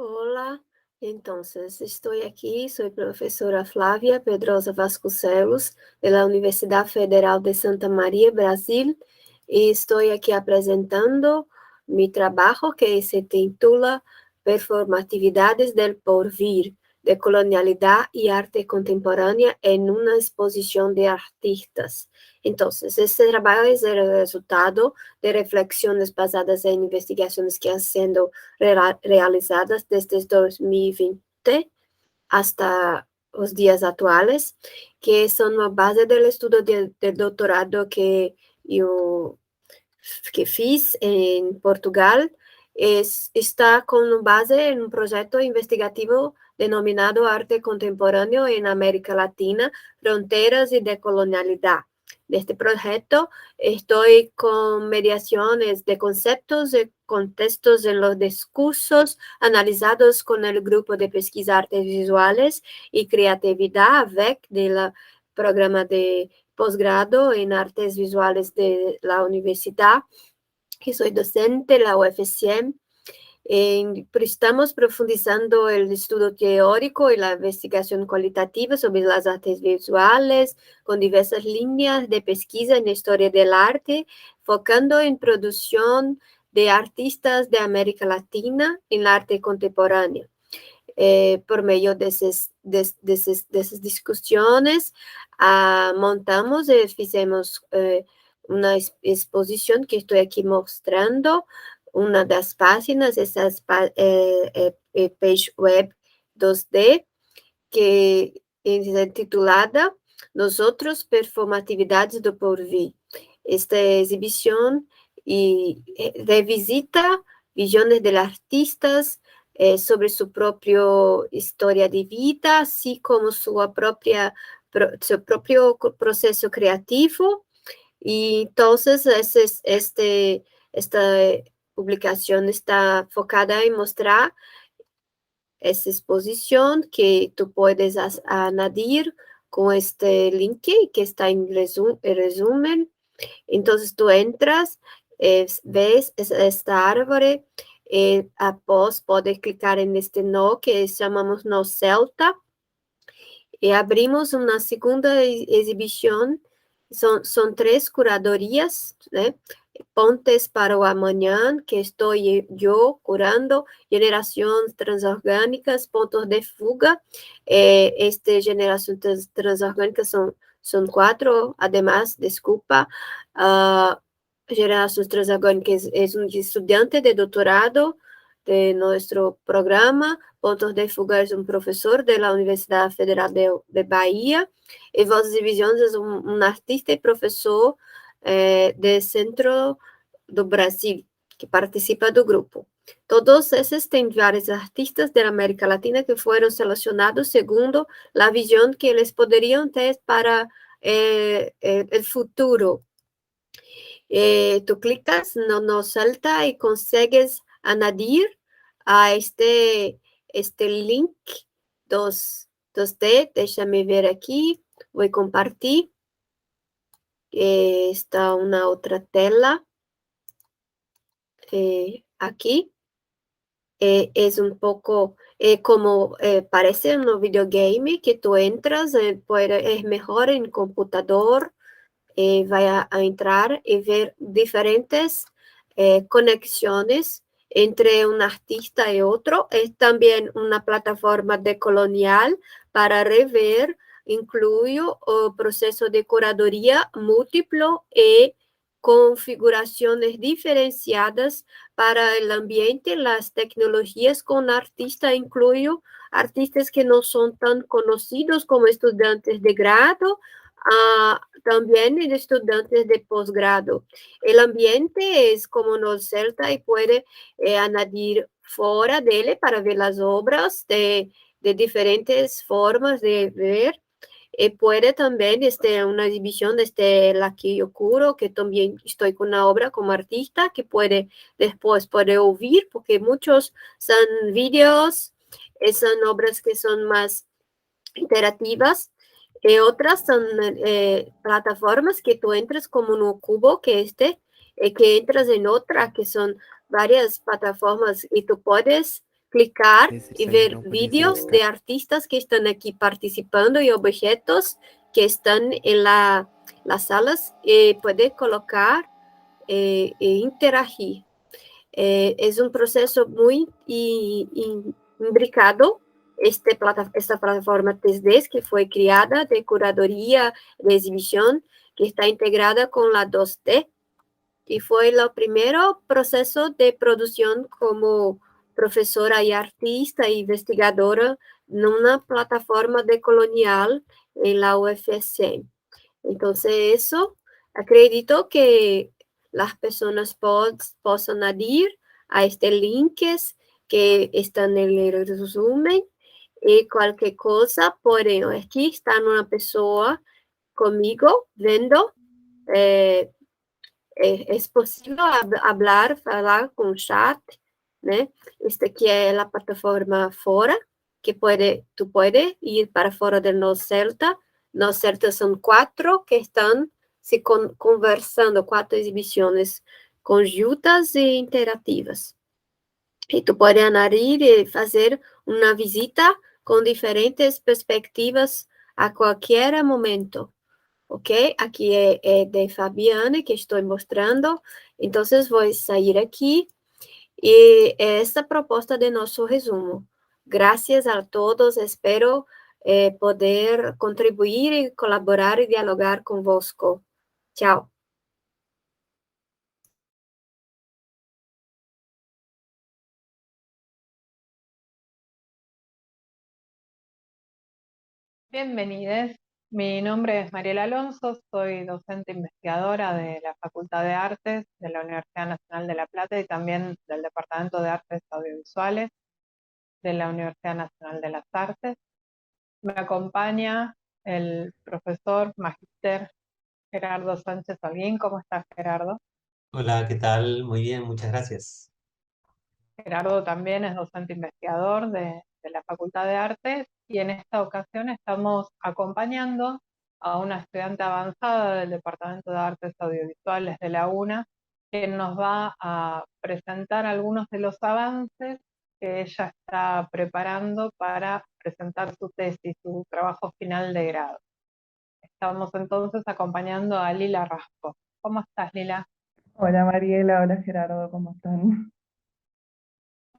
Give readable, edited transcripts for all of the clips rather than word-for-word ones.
Hola, entonces estoy aquí, soy profesora Flavia Pedrosa Vasconcelos, de la Universidad Federal de Santa María, Brasil, y estoy aquí presentando mi trabajo que se titula Performatividades del Porvir, de colonialidad y arte contemporánea en una exposición de artistas. Entonces, este trabajo es el resultado de reflexiones basadas en investigaciones que han sido realizadas desde 2020 hasta los días actuales, que son la base del estudio del doctorado que yo fiz en Portugal. Está con base en un proyecto investigativo denominado Arte Contemporáneo en América Latina, Fronteras y Decolonialidad. De este proyecto estoy con mediaciones de conceptos y contextos en los discursos analizados con el grupo de pesquisa artes visuales y creatividad AVEC del programa de posgrado en artes visuales de la universidad, que soy docente de la UFCM. Estamos profundizando el estudio teórico y la investigación cualitativa sobre las artes visuales, con diversas líneas de pesquisa en historia del arte, focando en producción de artistas de América Latina en el arte contemporáneo. Por medio de esas discusiones, montamos y hicimos una exposición que estoy aquí mostrando. Una de las páginas, esas page web 2D, que es titulada Nosotros Performatividades do Porvir. Esta exhibición revisita visiones de artistas sobre su propia historia de vida, así como su propio proceso creativo. Y entonces esta publicación está enfocada en mostrar esa exposición que tú puedes añadir con este link que está en el resumen. Entonces tú entras, ves esta árvore, após puedes clicar en este no que llamamos no celta, y abrimos una segunda exhibición. Son 3 curadorías, ¿eh? Pontes para o Amanhã, que estoy yo curando, generaciones transorgánicas, puntos de fuga. Generaciones transorgánicas son 4, además, disculpa. Generaciones transorgánicas es un estudiante de doctorado de nuestro programa. Pontos de Fuga es un profesor de la Universidad Federal de Bahía. Y Vozes y Visiones es un artista y profesor del Centro do Brasil, que participa del grupo. Todos esos tienen varios artistas de la América Latina que fueron seleccionados segundo la visión que les podrían tener para el futuro. Tú clicas, no salta y consigues añadir a este link 2D. Déjame ver aquí, voy a compartir. Está una otra tela aquí. Es un poco como parece un videogame que tú entras, es mejor en computador. Vai a entrar y ver diferentes conexiones entre un artista y otro. Es también una plataforma decolonial para rever, incluye el proceso de curaduría múltiplo y configuraciones diferenciadas para el ambiente, las tecnologías con artistas, incluyo artistas que no son tan conocidos como estudiantes de grado, también estudiantes de posgrado. El ambiente es como nos Celta y puede añadir fuera de él para ver las obras de diferentes formas de ver. Puede también una división desde la que yo curo, que también estoy con una obra como artista, que puede después puede oír, porque muchos son vídeos, son obras que son más interactivas. Otras son plataformas que tú entras como en un cubo que entras en otra, que son varias plataformas y tú puedes clicar y ver vídeos de artistas que están aquí participando y objetos que están en las salas y puedes colocar e interagir. Es un proceso muy imbricado esta plataforma 3D que fue creada de curaduría de exhibición, que está integrada con la 2D, y fue el primer proceso de producción como profesora y artista e investigadora en una plataforma de colonial en la UFC. Entonces, eso acredito que las personas puedan ir a este links que están en el resumen y cualquier cosa, pueden, aquí está una persona conmigo viendo, es posible hablar, falar con chat, ¿no? Este aquí es la plataforma Fora, que tú puedes ir para fora del No Celta. No Celta son 4 que están se conversando, 4 exhibiciones conjuntas e interativas. Y tú puedes ir y hacer una visita con diferentes perspectivas a cualquier momento. ¿Ok? Aquí es de Fabiana que estoy mostrando. Entonces voy a salir aquí y esta proposta de nuestro resumo. Gracias a todos. Espero poder contribuir y colaborar y dialogar con vosotros. Chao. Bienvenidos. Mi nombre es Mariela Alonso, soy docente investigadora de la Facultad de Artes de la Universidad Nacional de La Plata y también del Departamento de Artes Audiovisuales de la Universidad Nacional de las Artes. Me acompaña el profesor magíster Gerardo Sánchez Holguín. ¿Cómo estás, Gerardo? Hola, ¿qué tal? Muy bien, muchas gracias. Gerardo también es docente investigador de la Facultad de Artes y en esta ocasión estamos acompañando a una estudiante avanzada del Departamento de Artes Audiovisuales de la UNA, que nos va a presentar algunos de los avances que ella está preparando para presentar su tesis, su trabajo final de grado. Estamos entonces acompañando a Lila Rasco. ¿Cómo estás, Lila? Hola Mariela, hola Gerardo, ¿cómo están?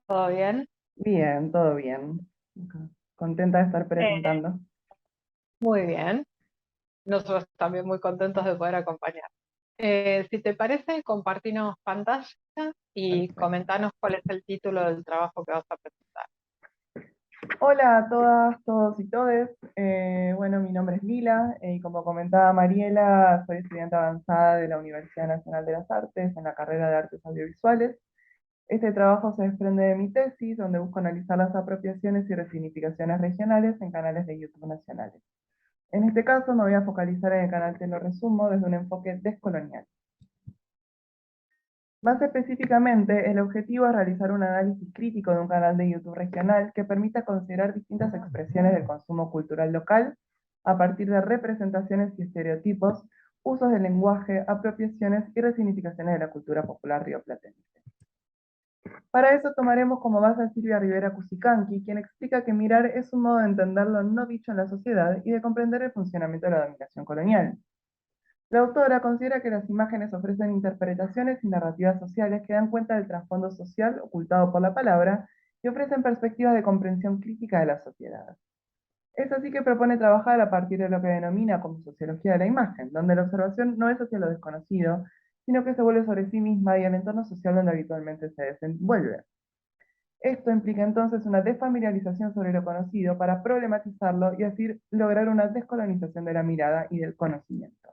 ¿Todo bien? Bien, todo bien. Acá, contenta de estar presentando. Muy bien. Nosotros también muy contentos de poder acompañar. Si te parece, compartimos pantalla y Perfecto. comentanos cuál es el título del trabajo que vas a presentar. Hola a todas, todos y todes. Bueno, mi nombre es Lila y como comentaba Mariela, soy estudiante avanzada de la Universidad Nacional de las Artes en la carrera de Artes Audiovisuales. Este trabajo se desprende de mi tesis, donde busco analizar las apropiaciones y resignificaciones regionales en canales de YouTube nacionales. En este caso me voy a focalizar en el canal Te lo resumo desde un enfoque descolonial. Más específicamente, el objetivo es realizar un análisis crítico de un canal de YouTube regional que permita considerar distintas expresiones del consumo cultural local a partir de representaciones y estereotipos, usos del lenguaje, apropiaciones y resignificaciones de la cultura popular rioplatense. Para eso tomaremos como base a Silvia Rivera Cusicanqui, quien explica que mirar es un modo de entender lo no dicho en la sociedad y de comprender el funcionamiento de la dominación colonial. La autora considera que las imágenes ofrecen interpretaciones y narrativas sociales que dan cuenta del trasfondo social ocultado por la palabra y ofrecen perspectivas de comprensión crítica de la sociedad. Es así que propone trabajar a partir de lo que denomina como sociología de la imagen, donde la observación no es hacia lo desconocido, sino que se vuelve sobre sí misma y el entorno social donde habitualmente se desenvuelve. Esto implica entonces una desfamiliarización sobre lo conocido para problematizarlo y así lograr una descolonización de la mirada y del conocimiento.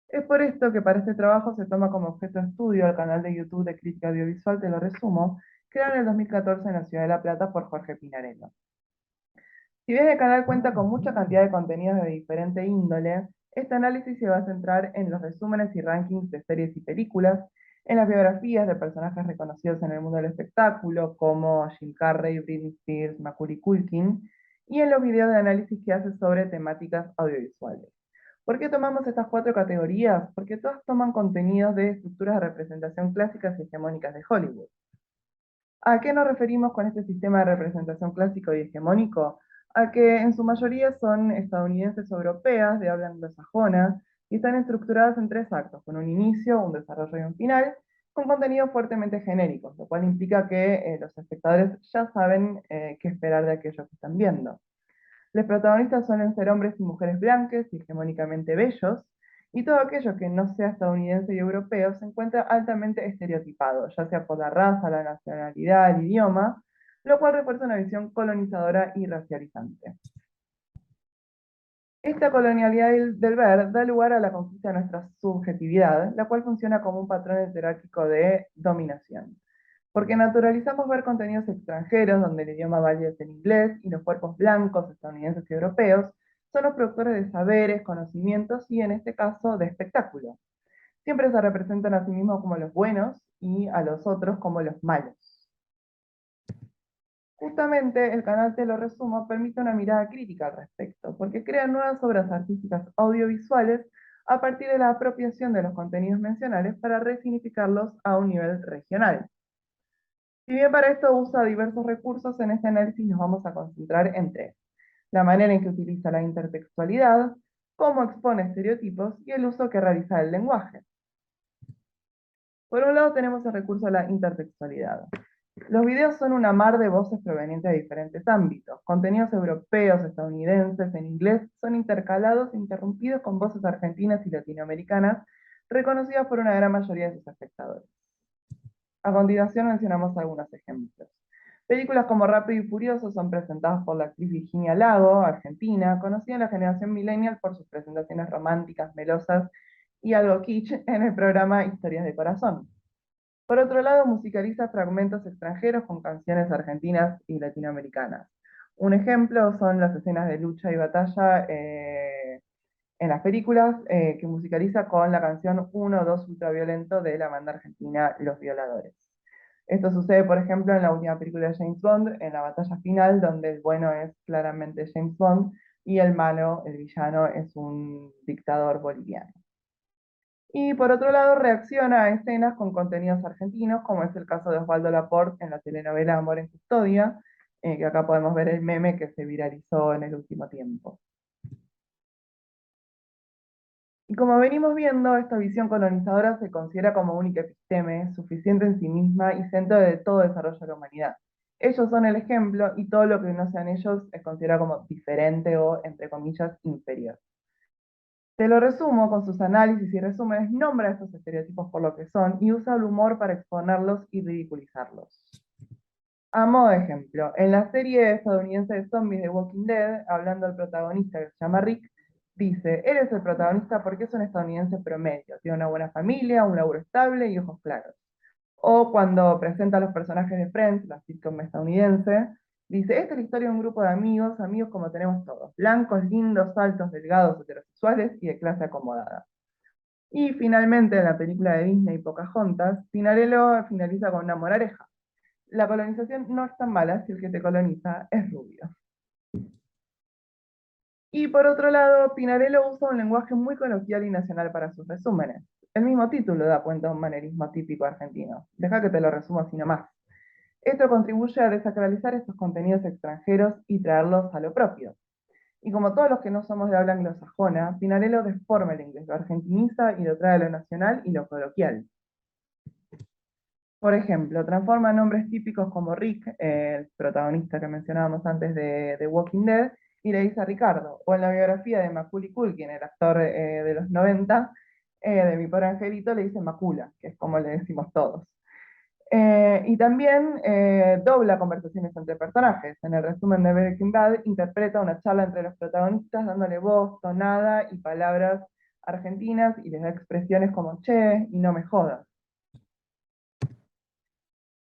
Es por esto que para este trabajo se toma como objeto de estudio el canal de YouTube de crítica audiovisual Te lo resumo, creado en el 2014 en la ciudad de La Plata por Jorge Pinarello. Si bien el canal cuenta con mucha cantidad de contenidos de diferente índole, este análisis se va a centrar en los resúmenes y rankings de series y películas, en las biografías de personajes reconocidos en el mundo del espectáculo, como Jim Carrey, Britney Spears, Macaulay Culkin, y en los videos de análisis que hace sobre temáticas audiovisuales. ¿Por qué tomamos estas 4 categorías? Porque todas toman contenidos de estructuras de representación clásicas y hegemónicas de Hollywood. ¿A qué nos referimos con este sistema de representación clásico y hegemónico? A que en su mayoría son estadounidenses o europeas de habla anglosajona y están estructuradas en 3 actos, con un inicio, un desarrollo y un final, con contenidos fuertemente genéricos, lo cual implica que los espectadores ya saben qué esperar de aquello que están viendo. Los protagonistas suelen ser hombres y mujeres blancos y hegemónicamente bellos, y todo aquello que no sea estadounidense y europeo se encuentra altamente estereotipado, ya sea por la raza, la nacionalidad, el idioma, lo cual refuerza una visión colonizadora y racializante. Esta colonialidad del ver da lugar a la conquista de nuestra subjetividad, la cual funciona como un patrón jerárquico de dominación. Porque naturalizamos ver contenidos extranjeros donde el idioma válido es el inglés y los cuerpos blancos, estadounidenses y europeos son los productores de saberes, conocimientos y en este caso de espectáculo. Siempre se representan a sí mismos como los buenos y a los otros como los malos. Justamente el canal Te lo resumo permite una mirada crítica al respecto, porque crea nuevas obras artísticas audiovisuales a partir de la apropiación de los contenidos mencionales para resignificarlos a un nivel regional. Si bien para esto usa diversos recursos, en este análisis nos vamos a concentrar en 3. La manera en que utiliza la intertextualidad, cómo expone estereotipos y el uso que realiza del lenguaje. Por un lado tenemos el recurso de la intertextualidad. Los videos son una mar de voces provenientes de diferentes ámbitos. Contenidos europeos, estadounidenses, en inglés, son intercalados e interrumpidos con voces argentinas y latinoamericanas, reconocidas por una gran mayoría de sus espectadores. A continuación mencionamos algunos ejemplos. Películas como Rápido y Furioso son presentadas por la actriz Virginia Lago, argentina, conocida en la generación millennial por sus presentaciones románticas, melosas y algo kitsch en el programa Historias de Corazón. Por otro lado, musicaliza fragmentos extranjeros con canciones argentinas y latinoamericanas. Un ejemplo son las escenas de lucha y batalla en las películas, que musicaliza con la canción 1-2 Ultraviolento de la banda argentina Los Violadores. Esto sucede, por ejemplo, en la última película de James Bond, en la batalla final, donde el bueno es claramente James Bond y el malo, el villano, es un dictador boliviano. Y por otro lado, reacciona a escenas con contenidos argentinos, como es el caso de Osvaldo Laport en la telenovela Amor en Custodia, que acá podemos ver el meme que se viralizó en el último tiempo. Y como venimos viendo, esta visión colonizadora se considera como única episteme, suficiente en sí misma y centro de todo desarrollo de la humanidad. Ellos son el ejemplo y todo lo que no sean ellos es considerado como diferente o, entre comillas, inferior. Te lo resumo, con sus análisis y resúmenes, nombra estos estereotipos por lo que son y usa el humor para exponerlos y ridiculizarlos. A modo de ejemplo, en la serie estadounidense de zombies de Walking Dead, hablando del protagonista que se llama Rick, dice, él es el protagonista porque es un estadounidense promedio, tiene una buena familia, un laburo estable y ojos claros. O cuando presenta a los personajes de Friends, la sitcom estadounidense, dice, esta es la historia de un grupo de amigos, amigos como tenemos todos, blancos, lindos, altos, delgados, heterosexuales y de clase acomodada. Y finalmente, en la película de Disney Pocahontas, Pinarello finaliza con una moraleja. La colonización no es tan mala si el que te coloniza es rubio. Y por otro lado, Pinarello usa un lenguaje muy coloquial y nacional para sus resúmenes. El mismo título da cuenta de un manerismo típico argentino. Deja que te lo resumo así nomás. Esto contribuye a desacralizar estos contenidos extranjeros y traerlos a lo propio. Y como todos los que no somos de habla anglosajona, Pinarello deforma el inglés, lo argentiniza y lo trae a lo nacional y lo coloquial. Por ejemplo, transforma nombres típicos como Rick, el protagonista que mencionábamos antes de Walking Dead, y le dice a Ricardo. O en la biografía de Macaulay Culkin, el actor de los 90, De mi pobre angelito le dicen macula, que es como le decimos todos. Y también dobla conversaciones entre personajes. En el resumen de Breaking Bad interpreta una charla entre los protagonistas dándole voz, tonada y palabras argentinas y les da expresiones como che y no me jodas.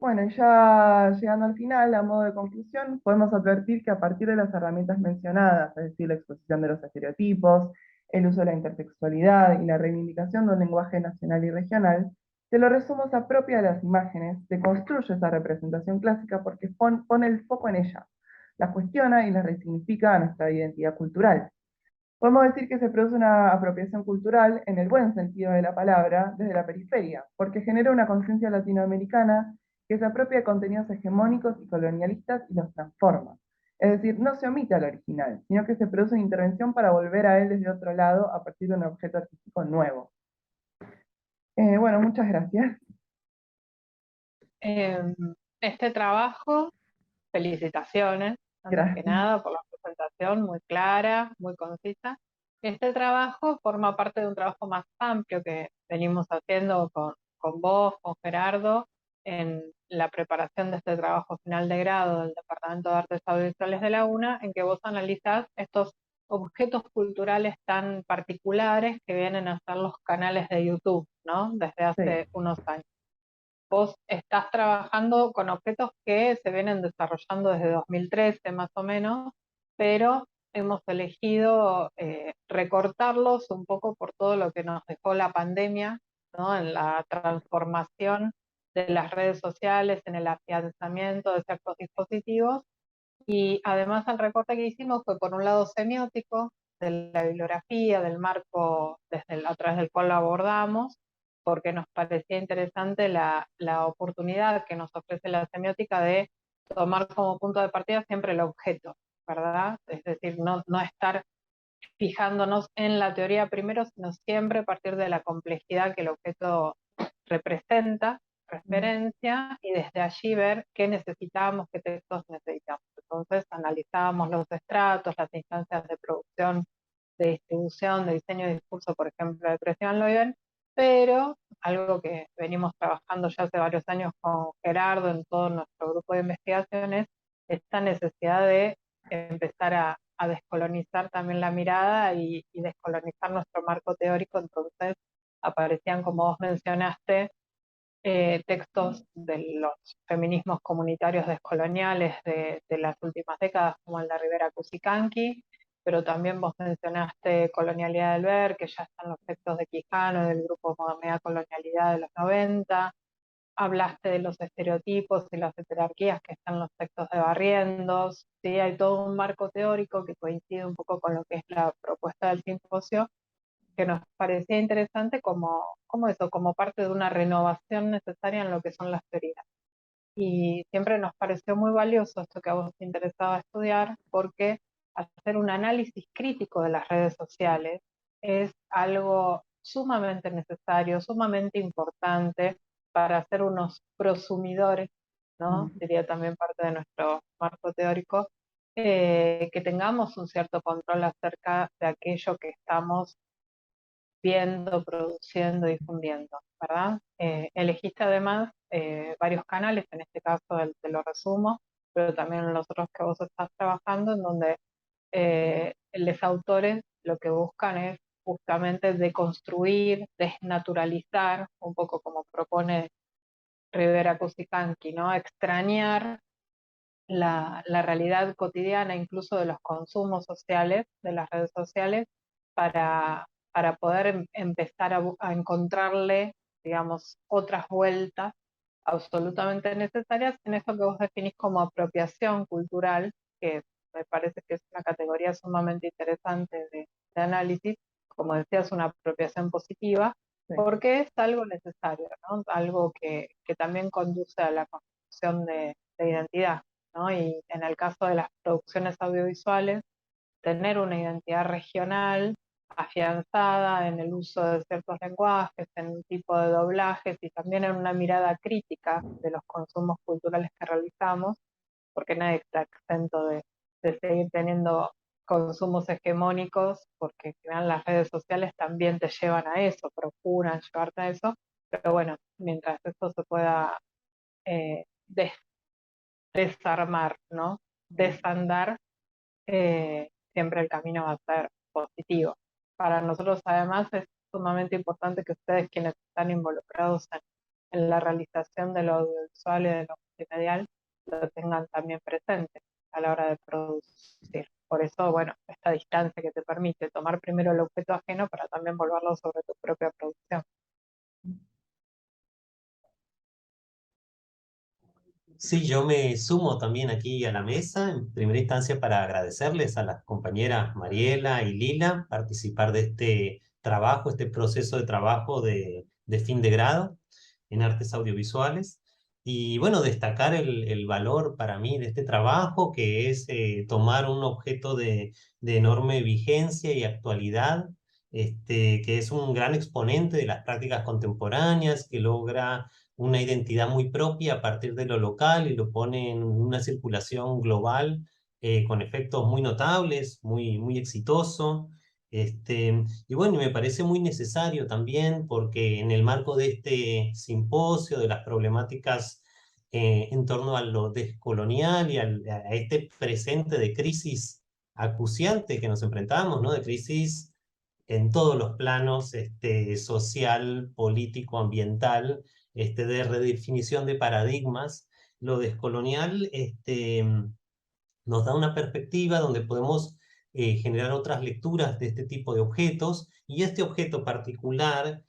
Bueno, y ya llegando al final, a modo de conclusión, podemos advertir que a partir de las herramientas mencionadas, es decir, la exposición de los estereotipos, el uso de la intertextualidad y la reivindicación de un lenguaje nacional y regional, te lo resumo se apropia de las imágenes, se construye esa representación clásica porque pone el foco en ella, la cuestiona y la resignifica a nuestra identidad cultural. Podemos decir que se produce una apropiación cultural en el buen sentido de la palabra desde la periferia, porque genera una conciencia latinoamericana que se apropia de contenidos hegemónicos y colonialistas y los transforma. Es decir, no se omite al original, sino que se produce una intervención para volver a él desde otro lado a partir de un objeto artístico nuevo. Bueno, muchas gracias. Eh, este trabajo, felicitaciones, antes que Gracias. nada, por la presentación muy clara, muy concisa. Este trabajo forma parte de un trabajo más amplio que venimos haciendo con vos, con Gerardo, en la preparación de este trabajo final de grado del Departamento de Artes Audiovisuales de la UNA, en que vos analizás estos objetos culturales tan particulares que vienen a ser los canales de YouTube, ¿no? Desde Sí, hace unos años. Vos estás trabajando con objetos que se vienen desarrollando desde 2013 más o menos, pero hemos elegido recortarlos un poco por todo lo que nos dejó la pandemia, ¿no? En la transformación de las redes sociales, en el afianzamiento de ciertos dispositivos, y además el recorte que hicimos fue por un lado semiótico, de la bibliografía, del marco a través del cual lo abordamos, porque nos parecía interesante la oportunidad que nos ofrece la semiótica de tomar como punto de partida siempre el objeto, ¿verdad? Es decir, no estar fijándonos en la teoría primero, sino siempre a partir de la complejidad que el objeto representa, referencia, y desde allí ver qué necesitábamos, qué textos necesitamos. Entonces analizábamos los estratos, las instancias de producción, de distribución, de diseño y discurso, por ejemplo, de Christian Leuven, pero algo que venimos trabajando ya hace varios años con Gerardo en todo nuestro grupo de investigaciones, esta necesidad de empezar a descolonizar también la mirada y descolonizar nuestro marco teórico. Entonces aparecían, como vos mencionaste, textos de los feminismos comunitarios descoloniales de las últimas décadas, como el de Rivera Cusicanqui, pero también vos mencionaste Colonialidad del Ver, que ya están los textos de Quijano, del grupo Modernidad Colonialidad de los 90. Hablaste de los estereotipos y las heterarquías que están en los textos de Barrientos. ¿Sí? Hay todo un marco teórico que coincide un poco con lo que es la propuesta del simposio, que nos parecía interesante como parte de una renovación necesaria en lo que son las teorías. Y siempre nos pareció muy valioso esto que a vos te interesaba estudiar, porque hacer un análisis crítico de las redes sociales es algo sumamente necesario, sumamente importante para ser unos prosumidores, ¿no? Diría también parte de nuestro marco teórico, que tengamos un cierto control acerca de aquello que estamos viendo, produciendo, difundiendo, ¿verdad? Elegiste además varios canales, en este caso te lo resumo, pero también en los otros que vos estás trabajando, en donde los autores lo que buscan es justamente deconstruir, desnaturalizar, un poco como propone Rivera Cusicanqui, ¿no? Extrañar la realidad cotidiana, incluso de los consumos sociales, de las redes sociales, para poder empezar a encontrarle, digamos, otras vueltas absolutamente necesarias en esto que vos definís como apropiación cultural, que me parece que es una categoría sumamente interesante de análisis, como decías, una apropiación positiva, sí. porque es algo necesario, ¿no? Algo que también conduce a la construcción de identidad, ¿no? Y en el caso de las producciones audiovisuales, tener una identidad regional afianzada en el uso de ciertos lenguajes, en un tipo de doblajes y también en una mirada crítica de los consumos culturales que realizamos, porque nadie está exento de seguir teniendo consumos hegemónicos, porque en general las redes sociales también te llevan a eso, procuran llevarte a eso, pero bueno, mientras esto se pueda eh, desarmar, ¿no? Desandar, siempre el camino va a ser positivo. Para nosotros además es sumamente importante que ustedes, quienes están involucrados en la realización de lo audiovisual y de lo multimedial, lo tengan también presente a la hora de producir. Por eso, bueno, esta distancia que te permite tomar primero el objeto ajeno para también volverlo sobre tu propia producción. Sí, yo me sumo también aquí a la mesa, en primera instancia para agradecerles a las compañeras Mariela y Lila participar de este trabajo, este proceso de trabajo de fin de grado en artes audiovisuales. Y bueno, destacar el valor para mí de este trabajo, que es tomar un objeto de enorme vigencia y actualidad, que es un gran exponente de las prácticas contemporáneas, que logra una identidad muy propia a partir de lo local y lo pone en una circulación global con efectos muy notables, muy exitoso. Y bueno, me parece muy necesario también porque en el marco de este simposio, de las problemáticas en torno a lo descolonial y a este presente de crisis acuciante que nos enfrentamos, ¿no? De crisis en todos los planos, social, político, ambiental, de redefinición de paradigmas. Lo descolonial nos da una perspectiva donde podemos generar otras lecturas de este tipo de objetos, y este objeto particular,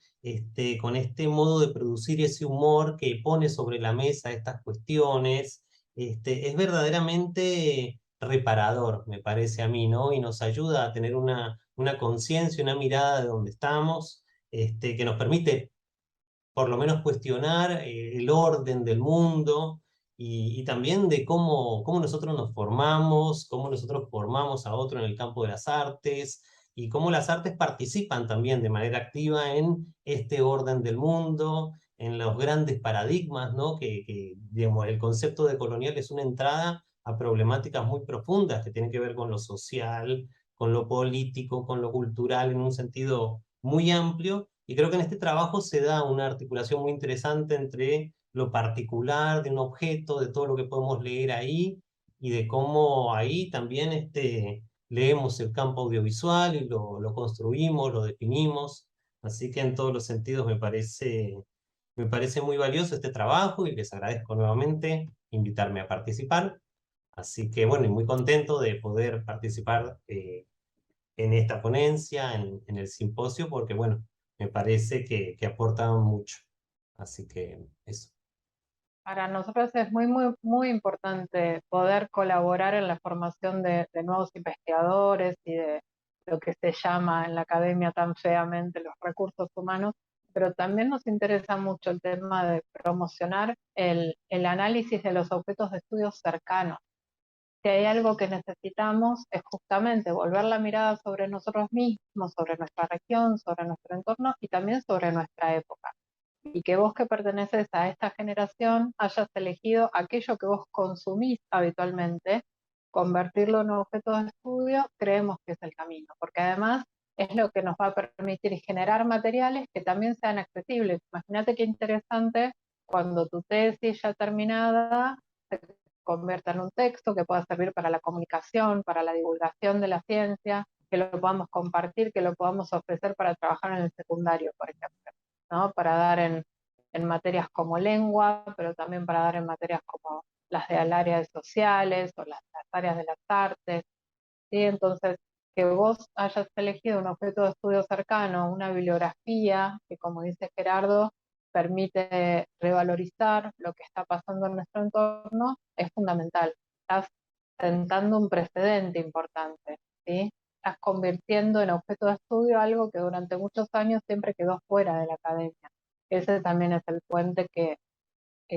con este modo de producir ese humor que pone sobre la mesa estas cuestiones, es verdaderamente reparador, me parece a mí, ¿no? Y nos ayuda a tener una conciencia, una mirada de donde estamos, que nos permite por lo menos cuestionar el orden del mundo y también de cómo nosotros nos formamos, cómo nosotros formamos a otro en el campo de las artes y cómo las artes participan también de manera activa en este orden del mundo, en los grandes paradigmas, ¿no? Digamos, el concepto de colonial es una entrada a problemáticas muy profundas que tienen que ver con lo social, con lo político, con lo cultural en un sentido muy amplio, y creo que en este trabajo se da una articulación muy interesante entre lo particular de un objeto, de todo lo que podemos leer ahí, y de cómo ahí también leemos el campo audiovisual y lo construimos, lo definimos. Así que en todos los sentidos me parece muy valioso este trabajo y les agradezco nuevamente invitarme a participar. Así que bueno, y muy contento de poder participar en esta ponencia, en el simposio, porque bueno, me parece que aportan mucho. Así que eso. Para nosotros es muy importante poder colaborar en la formación de nuevos investigadores y de lo que se llama en la academia tan feamente los recursos humanos, pero también nos interesa mucho el tema de promocionar el análisis de los objetos de estudio cercanos. Si hay algo que necesitamos es justamente volver la mirada sobre nosotros mismos, sobre nuestra región, sobre nuestro entorno y también sobre nuestra época. Y que vos, que perteneces a esta generación, hayas elegido aquello que vos consumís habitualmente, convertirlo en un objeto de estudio, creemos que es el camino, porque además es lo que nos va a permitir generar materiales que también sean accesibles. Imagínate qué interesante cuando tu tesis ya terminada se convierta en un texto que pueda servir para la comunicación, para la divulgación de la ciencia, que lo podamos compartir, que lo podamos ofrecer para trabajar en el secundario, por ejemplo, ¿no? Para dar en materias como lengua, pero también para dar en materias como las del área de sociales o las áreas de las artes, ¿sí? Entonces, que vos hayas elegido un objeto de estudio cercano, una bibliografía, que como dice Gerardo, permite revalorizar lo que está pasando en nuestro entorno, es fundamental. Estás sentando un precedente importante, ¿sí? Estás convirtiendo en objeto de estudio algo que durante muchos años siempre quedó fuera de la academia. Ese también es el puente que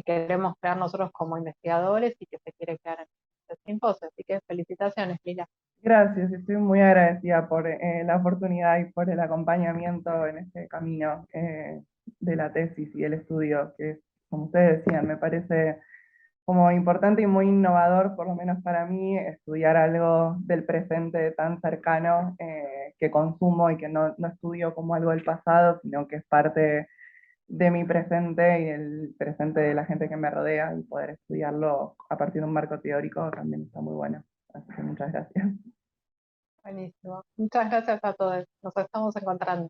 queremos crear nosotros como investigadores y que se quiere crear en este simposio. Así que felicitaciones, Lila. Gracias, estoy muy agradecida por la oportunidad y por el acompañamiento en este camino de la tesis y el estudio, que como ustedes decían, me parece como importante y muy innovador, por lo menos para mí, estudiar algo del presente tan cercano que consumo y que no estudio como algo del pasado, sino que es parte de mi presente y el presente de la gente que me rodea, y poder estudiarlo a partir de un marco teórico también está muy bueno. Así que muchas gracias. Buenísimo. Muchas gracias a todos. Nos estamos encontrando.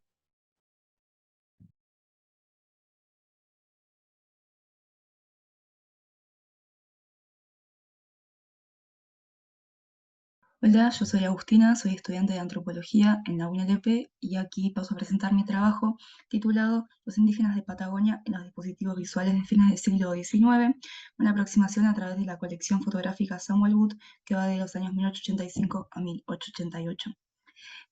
Hola, yo soy Agustina, soy estudiante de antropología en la UNLP y aquí paso a presentar mi trabajo titulado Los indígenas de Patagonia en los dispositivos visuales de fines del siglo XIX, una aproximación a través de la colección fotográfica Samuel Wood que va de los años 1885 a 1888.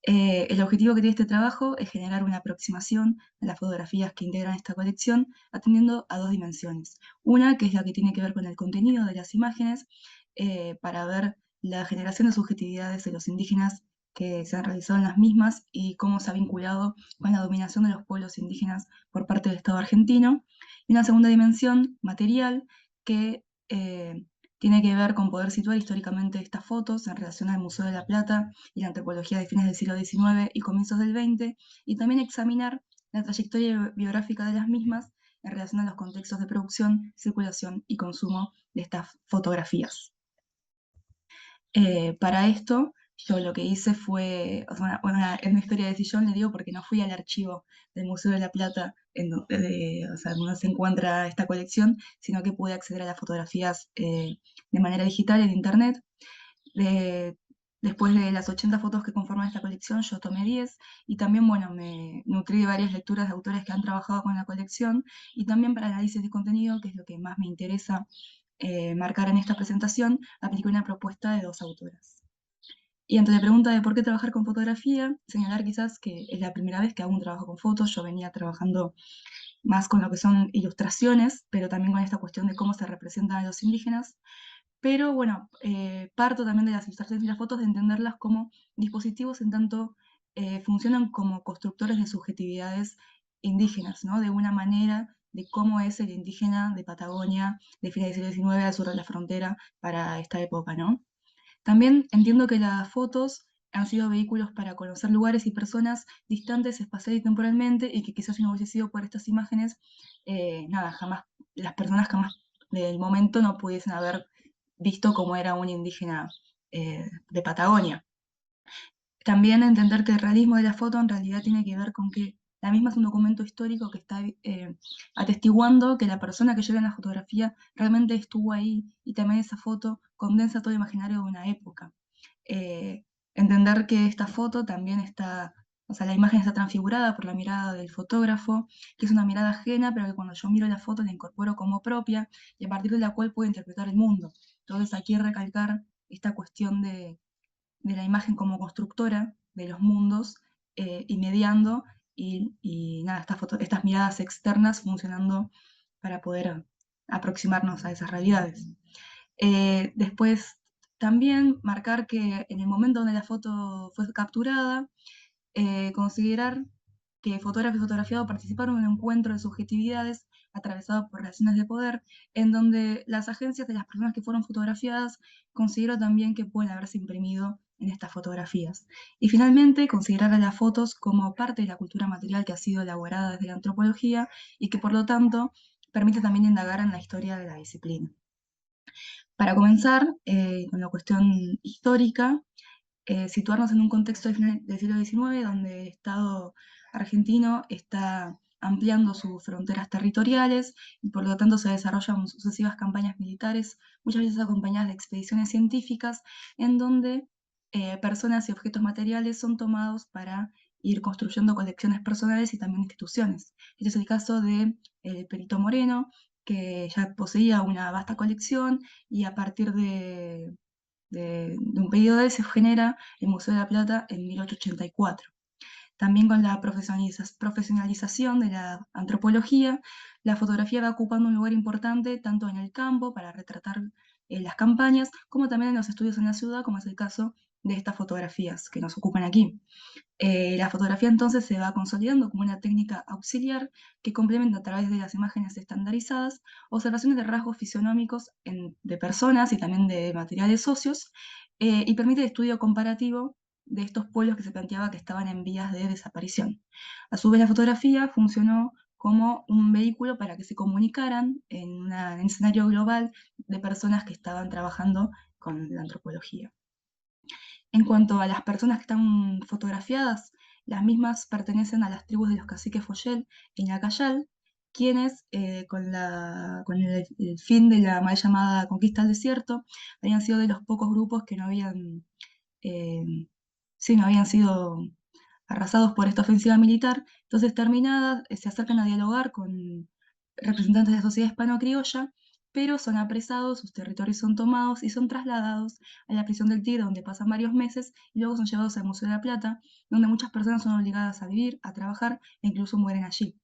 El objetivo que tiene este trabajo es generar una aproximación a las fotografías que integran esta colección, atendiendo a dos dimensiones. Una, que es la que tiene que ver con el contenido de las imágenes, para ver la generación de subjetividades de los indígenas que se han realizado en las mismas y cómo se ha vinculado con la dominación de los pueblos indígenas por parte del Estado argentino. Y una segunda dimensión, material, que tiene que ver con poder situar históricamente estas fotos en relación al Museo de la Plata y la antropología de fines del siglo XIX y comienzos del XX, y también examinar la trayectoria biográfica de las mismas en relación a los contextos de producción, circulación y consumo de estas fotografías. Para esto, yo lo que hice fue, o sea, es una historia de sillón, le digo, porque no fui al archivo del Museo de la Plata, o sea, donde se encuentra esta colección, sino que pude acceder a las fotografías de manera digital en internet. Después de las 80 fotos que conforman esta colección, yo tomé 10 y también, bueno, me nutrí de varias lecturas de autores que han trabajado con la colección y también para análisis de contenido, que es lo que más me interesa marcar en esta presentación, apliqué una propuesta de dos autoras. Y ante la pregunta de por qué trabajar con fotografía, señalar quizás que es la primera vez que hago un trabajo con fotos. Yo venía trabajando más con lo que son ilustraciones, pero también con esta cuestión de cómo se representan a los indígenas. Pero bueno, parto también de las ilustraciones y las fotos de entenderlas como dispositivos en tanto funcionan como constructores de subjetividades indígenas, ¿no? De una manera de cómo es el indígena de Patagonia de finales del siglo XIX al sur de la frontera para esta época, ¿no? También entiendo que las fotos han sido vehículos para conocer lugares y personas distantes espacial y temporalmente, y que quizás si no hubiese sido por estas imágenes, nada, jamás, las personas jamás del momento no pudiesen haber visto cómo era un indígena de Patagonia. También entender que el realismo de la foto en realidad tiene que ver con que la misma es un documento histórico que está atestiguando que la persona que lleva en la fotografía realmente estuvo ahí, y también esa foto condensa todo el imaginario de una época. Entender que esta foto también está, o sea, la imagen está transfigurada por la mirada del fotógrafo, que es una mirada ajena, pero que cuando yo miro la foto la incorporo como propia y a partir de la cual puedo interpretar el mundo. Entonces aquí recalcar esta cuestión de la imagen como constructora de los mundos y mediando, y nada, estas miradas externas funcionando para poder aproximarnos a esas realidades. Después también marcar que en el momento donde la foto fue capturada, considerar que fotógrafo y fotografiado participaron en un encuentro de subjetividades atravesado por relaciones de poder, en donde las agencias de las personas que fueron fotografiadas considero también que pueden haberse imprimido en estas fotografías. Y finalmente, considerar a las fotos como parte de la cultura material que ha sido elaborada desde la antropología y que por lo tanto permite también indagar en la historia de la disciplina. Para comenzar, con la cuestión histórica, situarnos en un contexto del siglo XIX donde el Estado argentino está ampliando sus fronteras territoriales y por lo tanto se desarrollan sucesivas campañas militares, muchas veces acompañadas de expediciones científicas, en donde personas y objetos materiales son tomados para ir construyendo colecciones personales y también instituciones. Este es el caso de Perito Moreno, que ya poseía una vasta colección y a partir de un pedido de él se genera el Museo de la Plata en 1884. También con la profesionalización de la antropología, la fotografía va ocupando un lugar importante tanto en el campo para retratar las campañas, como también en los estudios en la ciudad, como es el caso de estas fotografías que nos ocupan aquí. La fotografía entonces se va consolidando como una técnica auxiliar que complementa a través de las imágenes estandarizadas observaciones de rasgos fisionómicos de personas y también de materiales óseos, y permite el estudio comparativo de estos pueblos que se planteaba que estaban en vías de desaparición. A su vez, la fotografía funcionó como un vehículo para que se comunicaran en un escenario global de personas que estaban trabajando con la antropología. En cuanto a las personas que están fotografiadas, las mismas pertenecen a las tribus de los caciques Follel en Yacayal, quienes, con el fin de la mal llamada conquista del desierto, habían sido de los pocos grupos que no habían, eh, sí, no habían sido arrasados por esta ofensiva militar. Entonces, terminadas, se acercan a dialogar con representantes de la sociedad hispano-criolla, pero son apresados, sus territorios son tomados y son trasladados a la prisión del Tigre, donde pasan varios meses, y luego son llevados al Museo de la Plata, donde muchas personas son obligadas a vivir, a trabajar e incluso mueren allí.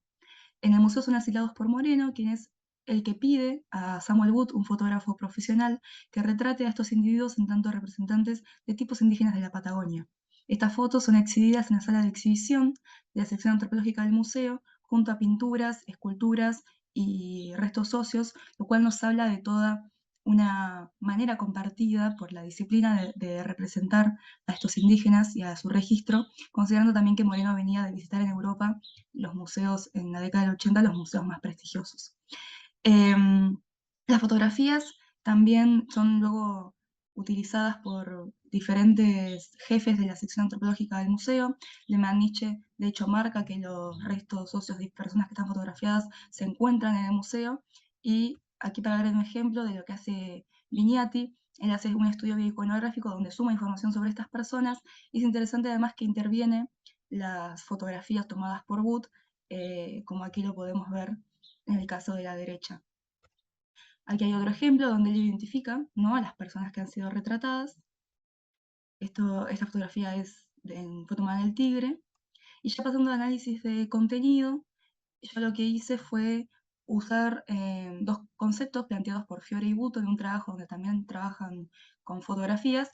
En el museo son asilados por Moreno, quien es el que pide a Samuel Wood, un fotógrafo profesional, que retrate a estos individuos en tanto representantes de tipos indígenas de la Patagonia. Estas fotos son exhibidas en la sala de exhibición de la sección antropológica del museo, junto a pinturas, esculturas y restos óseos, lo cual nos habla de toda una manera compartida por la disciplina de representar a estos indígenas y a su registro, considerando también que Moreno venía de visitar en Europa los museos en la década del 80, los museos más prestigiosos. Las fotografías también son luego utilizadas por diferentes jefes de la sección antropológica del museo. Le Maniche, de hecho, marca que los restos óseos de personas que están fotografiadas se encuentran en el museo. Y aquí para ver un ejemplo de lo que hace Vignati, él hace un estudio bioiconográfico donde suma información sobre estas personas. Y es interesante además que interviene las fotografías tomadas por Wood, como aquí lo podemos ver en el caso de la derecha. Aquí hay otro ejemplo donde él identifica, ¿no?, a las personas que han sido retratadas. Esta fotografía fue tomada en el Tigre. Y ya pasando al análisis de contenido, yo lo que hice fue usar dos conceptos planteados por Fiore y Buto en un trabajo donde también trabajan con fotografías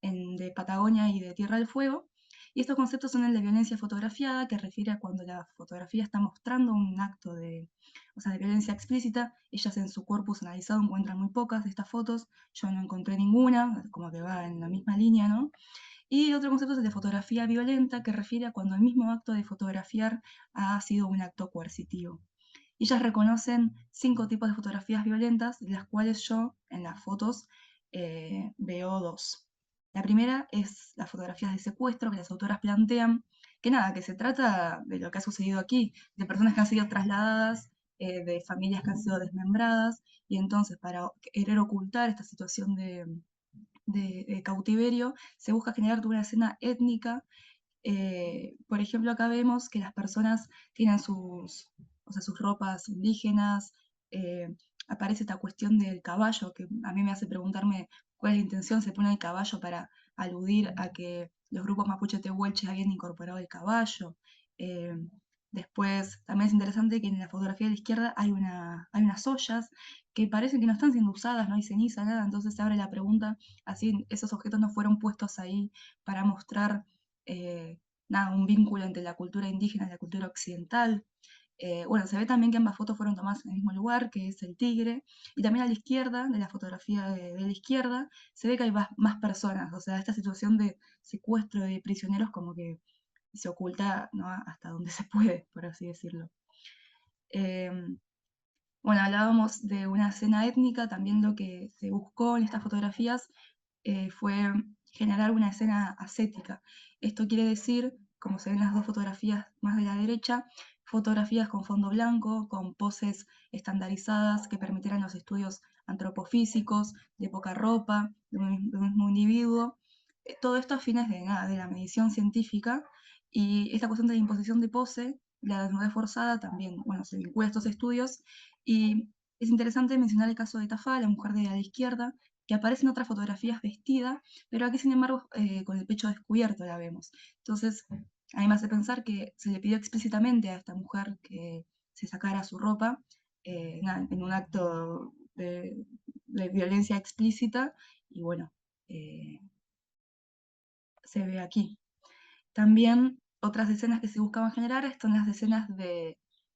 de Patagonia y de Tierra del Fuego. Y estos conceptos son el de violencia fotografiada, que refiere a cuando la fotografía está mostrando un acto de violencia explícita. Ellas en su corpus analizado encuentran muy pocas de estas fotos, yo no encontré ninguna, como que va en la misma línea, ¿no? Y otro concepto es el de fotografía violenta, que refiere a cuando el mismo acto de fotografiar ha sido un acto coercitivo. Y ellas reconocen 5 tipos de fotografías violentas, de las cuales yo en las fotos veo 2. La primera es las fotografías de secuestro, que las autoras plantean que se trata de lo que ha sucedido aquí, de personas que han sido trasladadas, de familias que han sido desmembradas, y entonces para querer ocultar esta situación de cautiverio, se busca generar toda una escena étnica. Por ejemplo, acá vemos que las personas tienen sus ropas indígenas. Aparece esta cuestión del caballo, que a mí me hace preguntarme cuál es la intención. Se pone el caballo para aludir a que los grupos mapuche tehuelche habían incorporado el caballo. Después, también es interesante que en la fotografía de la izquierda hay unas ollas que parecen que no están siendo usadas, no hay ceniza, nada. Entonces se abre la pregunta, así esos objetos no fueron puestos ahí para mostrar un vínculo entre la cultura indígena y la cultura occidental. Bueno, se ve también que ambas fotos fueron tomadas en el mismo lugar, que es el Tigre, y también a la izquierda, de la fotografía de la izquierda, se ve que hay más personas. O sea, esta situación de secuestro de prisioneros como que se oculta, ¿no?, hasta donde se puede, por así decirlo. Bueno, hablábamos de una escena étnica. También lo que se buscó en estas fotografías fue generar una escena ascética. Esto quiere decir, como se ven en las dos fotografías más de la derecha, fotografías con fondo blanco, con poses estandarizadas que permitieran los estudios antropofísicos, de poca ropa, de un mismo individuo. Todo esto a fines de la medición científica. Y esta cuestión de la imposición de pose, la desnudez forzada, también, bueno, se vincula a estos estudios. Y es interesante mencionar el caso de Tafá, la mujer de la izquierda, que aparece en otras fotografías vestida, pero aquí, sin embargo, con el pecho descubierto la vemos. Entonces, a mí me hace pensar que se le pidió explícitamente a esta mujer que se sacara su ropa en un acto de violencia explícita. Y bueno, se ve aquí. También otras escenas que se buscaban generar son las escenas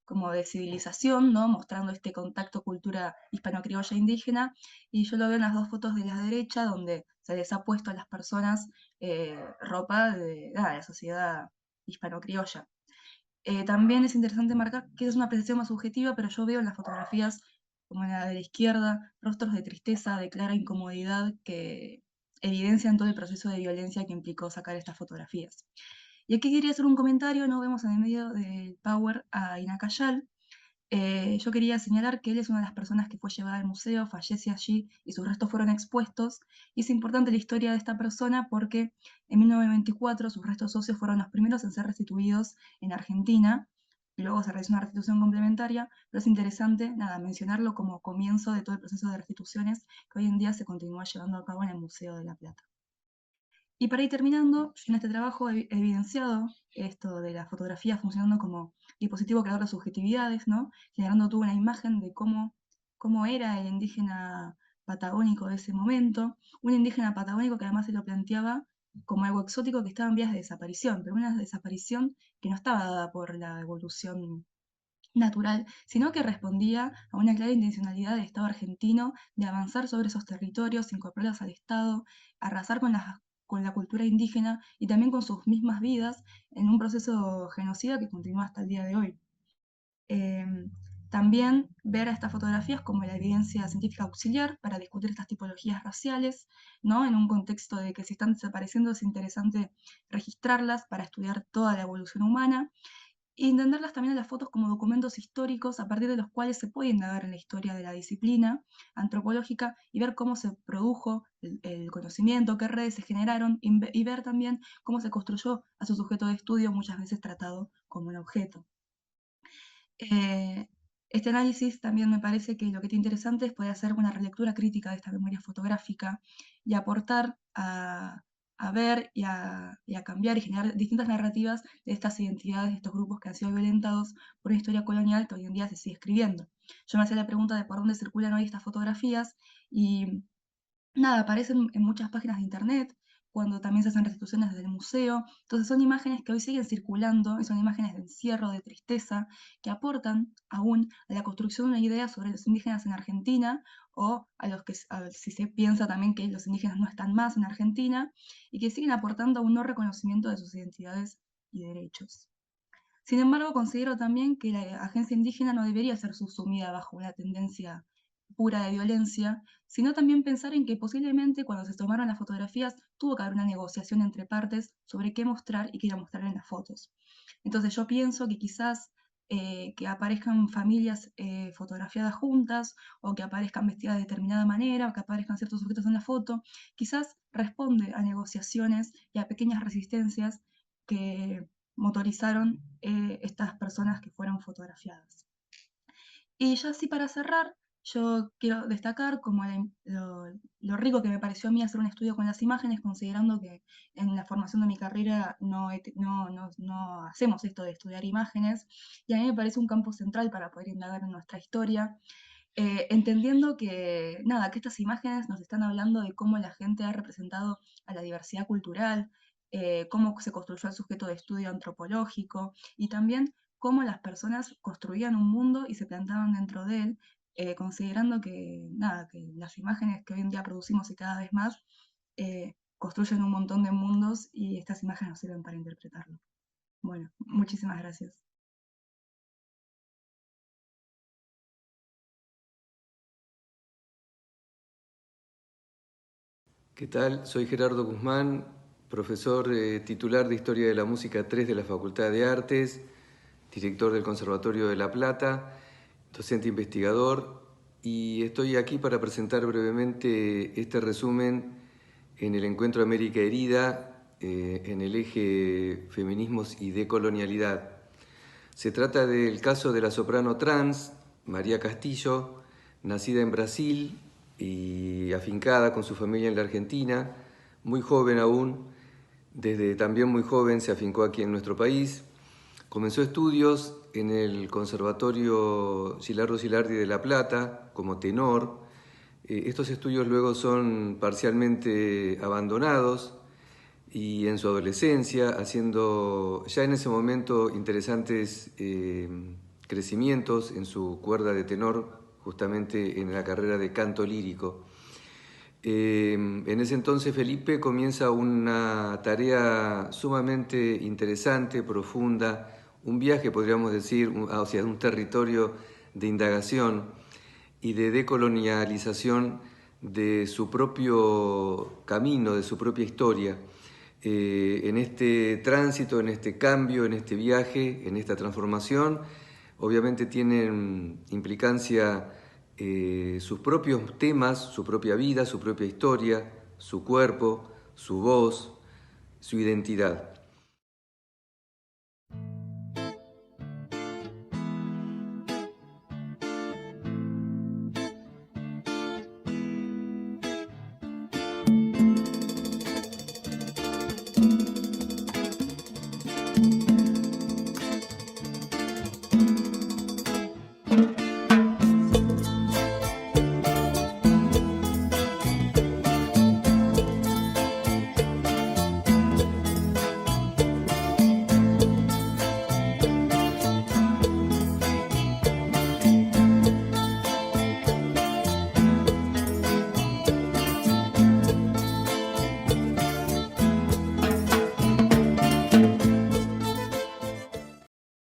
como de civilización, ¿no? Mostrando este contacto cultura hispano-criolla indígena, y yo lo veo en las dos fotos de la derecha, donde se les ha puesto a las personas ropa de la sociedad hispano-criolla. También es interesante marcar que es una apreciación más subjetiva, pero yo veo en las fotografías, como en la de la izquierda, rostros de tristeza, de clara incomodidad, que evidencian todo el proceso de violencia que implicó sacar estas fotografías. Y aquí quería hacer un comentario, no vemos en el medio del Power a Inacayal. Yo quería señalar que él es una de las personas que fue llevada al museo, fallece allí y sus restos fueron expuestos. Y es importante la historia de esta persona porque en 1924 sus restos óseos fueron los primeros en ser restituidos en Argentina. Y luego se realizó una restitución complementaria, pero es interesante mencionarlo como comienzo de todo el proceso de restituciones que hoy en día se continúa llevando a cabo en el Museo de La Plata. Y para ir terminando, yo en este trabajo he evidenciado esto de la fotografía funcionando como dispositivo creador de subjetividades, ¿no? Generando toda una imagen de cómo era el indígena patagónico de ese momento, un indígena patagónico que además se lo planteaba como algo exótico que estaba en vías de desaparición, pero una desaparición que no estaba dada por la evolución natural, sino que respondía a una clara intencionalidad del Estado argentino de avanzar sobre esos territorios, incorporarlos al Estado, arrasar con la cultura indígena y también con sus mismas vidas en un proceso genocida que continúa hasta el día de hoy. También ver a estas fotografías como la evidencia científica auxiliar para discutir estas tipologías raciales, ¿no? En un contexto de que si están desapareciendo es interesante registrarlas para estudiar toda la evolución humana, y entenderlas también en las fotos como documentos históricos a partir de los cuales se puede indagar en la historia de la disciplina antropológica y ver cómo se produjo el conocimiento, qué redes se generaron, y ver también cómo se construyó a su sujeto de estudio, muchas veces tratado como un objeto. Este análisis también me parece que lo que tiene interesante es poder hacer una relectura crítica de esta memoria fotográfica y aportar a ver y a cambiar y generar distintas narrativas de estas identidades, de estos grupos que han sido violentados por una historia colonial que hoy en día se sigue escribiendo. Yo me hacía la pregunta de por dónde circulan hoy estas fotografías y aparecen en muchas páginas de internet, cuando también se hacen restituciones desde el museo. Entonces son imágenes que hoy siguen circulando y son imágenes de encierro, de tristeza, que aportan aún a la construcción de una idea sobre los indígenas en Argentina, o si se piensa también que los indígenas no están más en Argentina, y que siguen aportando a un no reconocimiento de sus identidades y derechos. Sin embargo, considero también que la agencia indígena no debería ser subsumida bajo una tendencia pura de violencia, sino también pensar en que posiblemente cuando se tomaron las fotografías tuvo que haber una negociación entre partes sobre qué mostrar y qué ir a mostrar en las fotos. Entonces yo pienso que quizás que aparezcan familias fotografiadas juntas, o que aparezcan vestidas de determinada manera, o que aparezcan ciertos objetos en la foto, quizás responde a negociaciones y a pequeñas resistencias que motorizaron estas personas que fueron fotografiadas. Y ya así para cerrar, yo quiero destacar como lo rico que me pareció a mí hacer un estudio con las imágenes, considerando que en la formación de mi carrera no hacemos esto de estudiar imágenes, y a mí me parece un campo central para poder indagar en nuestra historia, entendiendo que estas imágenes nos están hablando de cómo la gente ha representado a la diversidad cultural, cómo se construyó el sujeto de estudio antropológico, y también cómo las personas construían un mundo y se plantaban dentro de él, considerando que las imágenes que hoy en día producimos y cada vez más construyen un montón de mundos, y estas imágenes nos sirven para interpretarlo. Bueno, muchísimas gracias. ¿Qué tal? Soy Gerardo Guzmán, profesor titular de Historia de la Música 3 de la Facultad de Artes, director del Conservatorio de La Plata, docente investigador, y estoy aquí para presentar brevemente este resumen en el encuentro América Herida en el eje Feminismos y Decolonialidad. Se trata del caso de la soprano trans María Castillo, nacida en Brasil y afincada con su familia en la Argentina, muy joven aún. Desde también muy joven se afincó aquí en nuestro país. Comenzó estudios en el Conservatorio Gilardo Gilardi de La Plata como tenor. Estos estudios luego son parcialmente abandonados y en su adolescencia, haciendo ya en ese momento interesantes crecimientos en su cuerda de tenor, justamente en la carrera de canto lírico. En ese entonces Felipe comienza una tarea sumamente interesante, profunda, un viaje, podríamos decir, hacia un territorio de indagación y de decolonialización de su propio camino, de su propia historia. En este tránsito, en este cambio, en este viaje, en esta transformación, obviamente tienen implicancia sus propios temas, su propia vida, su propia historia, su cuerpo, su voz, su identidad.